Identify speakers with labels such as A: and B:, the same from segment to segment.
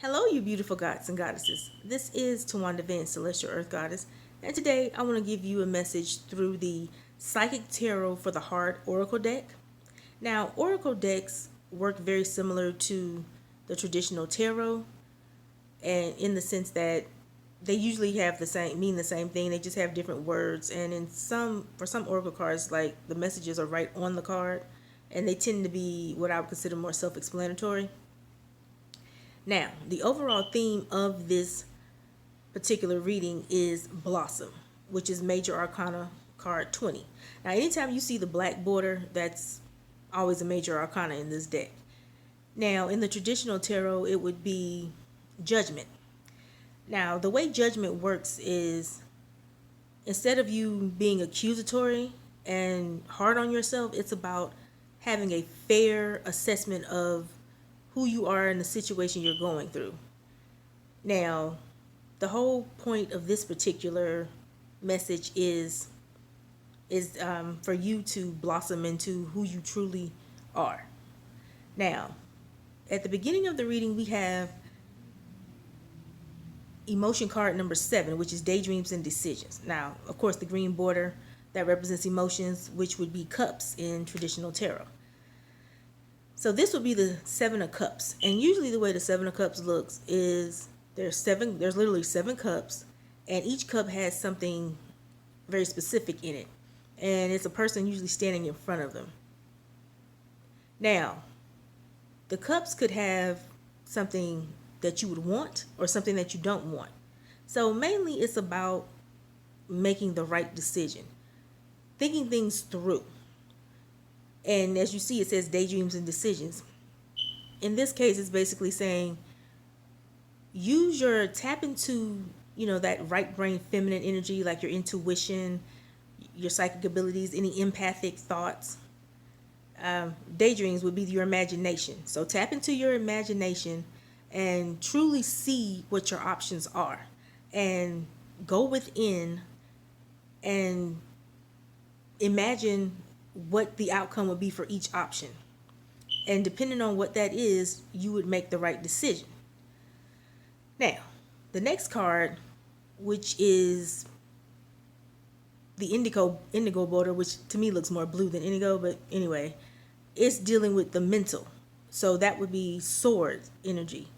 A: Hello, you beautiful gods and goddesses. This is Tawanda Van, Celestial Earth Goddess, and today I want to give you a message through the Psychic Tarot for the Heart Oracle deck. Now, Oracle decks work very similar to the traditional tarot, and in the sense that they usually have mean the same thing. They just have different words, and for some Oracle cards, like the messages are right on the card, and they tend to be what I would consider more self-explanatory. Now, the overall theme of this particular reading is Blossom, which is Major Arcana card 20. Now, anytime you see the black border, that's always a Major Arcana in this deck. Now, in the traditional tarot, it would be Judgment. Now, the way Judgment works is instead of you being accusatory and hard on yourself, it's about having a fair assessment of who you are in the situation you're going through. Now, the whole point of this particular message is for you to blossom into who you truly are. Now, at the beginning of the reading, we have emotion card number 7, which is daydreams and decisions. Now, of course, the green border that represents emotions, which would be cups in traditional tarot. So this would be the 7 of Cups. And usually the way the 7 of Cups looks is there's literally 7 cups, and each cup has something very specific in it. And it's a person usually standing in front of them. Now, the cups could have something that you would want or something that you don't want. So mainly it's about making the right decision, thinking things through. And as you see, it says daydreams and decisions. In this case, it's basically saying tap into, that right brain feminine energy, like your intuition, your psychic abilities, any empathic thoughts. Daydreams would be your imagination. So tap into your imagination and truly see what your options are. And go within and imagine what the outcome would be for each option. And depending on what that is, you would make the right decision. Now, the next card, which is the Indigo Border, which to me looks more blue than indigo, but anyway, it's dealing with the mental. So that would be sword energy.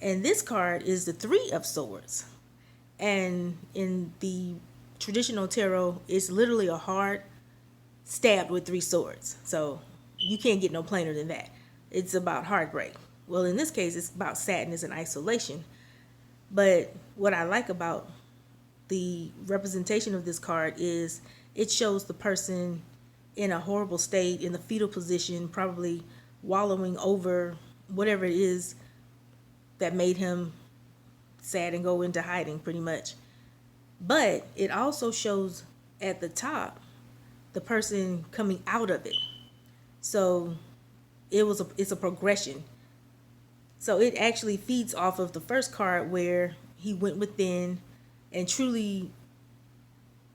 A: And this card is the 3 of Swords. And in the traditional tarot, it's literally a heart stabbed with 3 swords. So you can't get no plainer than that. It's about heartbreak. Well, in this case, it's about sadness and isolation. But what I like about the representation of this card is it shows the person in a horrible state, in the fetal position, probably wallowing over whatever it is that made him sad and go into hiding, pretty much. But it also shows at the top the person coming out of it. So it's a progression. So it actually feeds off of the first card where he went within and truly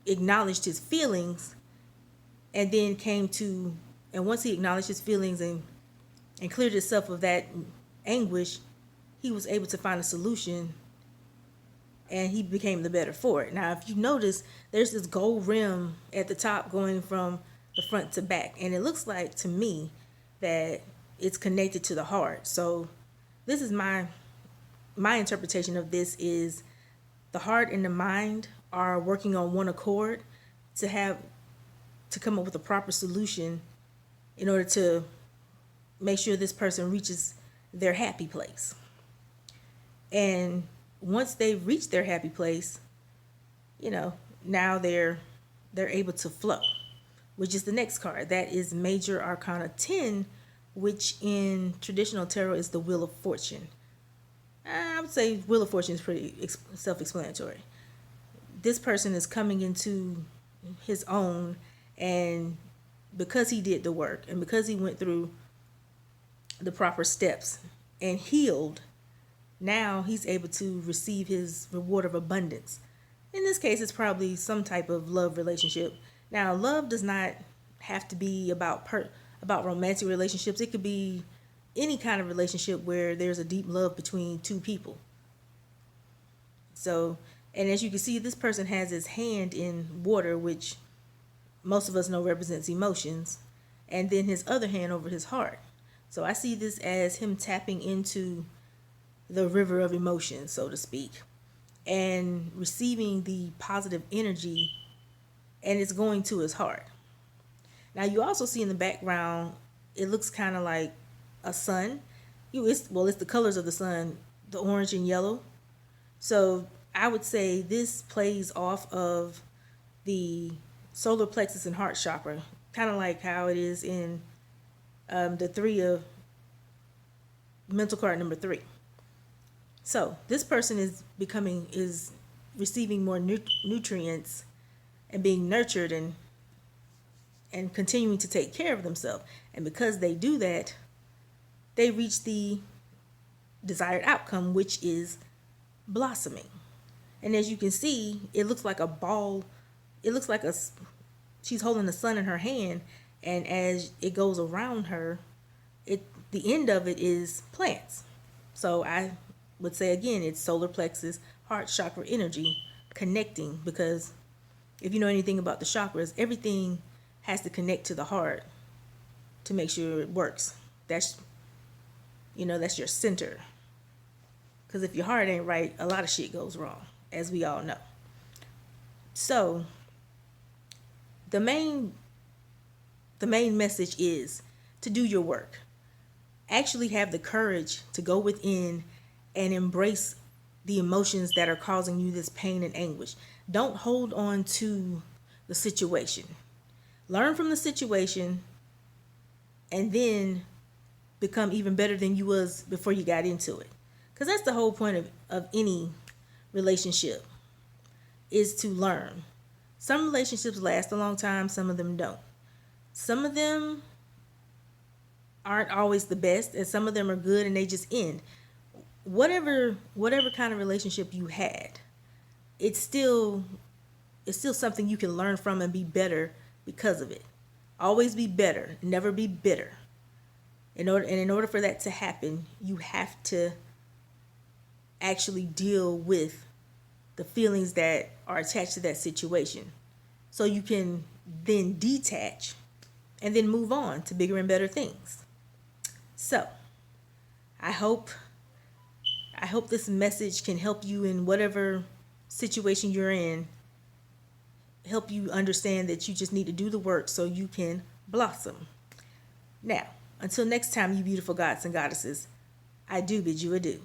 A: acknowledged his feelings, and then and once he acknowledged his feelings and cleared himself of that anguish, he was able to find a solution and he became the better for it. Now, if you notice, there's this gold rim at the top going from the front to back. And it looks like to me that it's connected to the heart. So this is my interpretation of this is the heart and the mind are working on one accord to come up with a proper solution in order to make sure this person reaches their happy place. And once they've reached their happy place, now they're able to flow, which is the next card. That is Major Arcana 10, which in traditional tarot is the Wheel of Fortune. I would say Wheel of Fortune is pretty self-explanatory. This person is coming into his own, and because he did the work and because he went through the proper steps and healed, now he's able to receive his reward of abundance. In this case, it's probably some type of love relationship. Now, love does not have to be about romantic relationships. It could be any kind of relationship where there's a deep love between two people. So, and as you can see, this person has his hand in water, which most of us know represents emotions, and then his other hand over his heart. So I see this as him tapping into the river of emotions, so to speak, and receiving the positive energy, and it's going to his heart. Now you also see in the background, it looks kind of like a sun. It's the colors of the sun, the orange and yellow. So I would say this plays off of the solar plexus and heart chakra, kind of like how it is in the three of mental card number 3. So this person is receiving more nutrients and being nurtured and continuing to take care of themselves. And because they do that, they reach the desired outcome, which is blossoming. And as you can see, it looks like a ball. It looks like she's holding the sun in her hand, and as it goes around her, the end of it is plants. So I would say again, it's solar plexus, heart chakra energy connecting, because if you know anything about the chakras, everything has to connect to the heart to make sure it works. That's your center. Because if your heart ain't right, a lot of shit goes wrong, as we all know. So the main message is to do your work. Actually have the courage to go within and embrace the emotions that are causing you this pain and anguish. Don't hold on to the situation. Learn from the situation and then become even better than you was before you got into it. Because that's the whole point of any relationship, is to learn. Some relationships last a long time, some of them don't. Some of them aren't always the best, and some of them are good and they just end. Whatever kind of relationship you had, it's still something you can learn from and be better because of it. Always be better, never be bitter. In order for that to happen, you have to actually deal with the feelings that are attached to that situation, so you can then detach and then move on to bigger and better things. So I hope this message can help you in whatever situation you're in, help you understand that you just need to do the work so you can blossom. Now, until next time, you beautiful gods and goddesses, I do bid you adieu.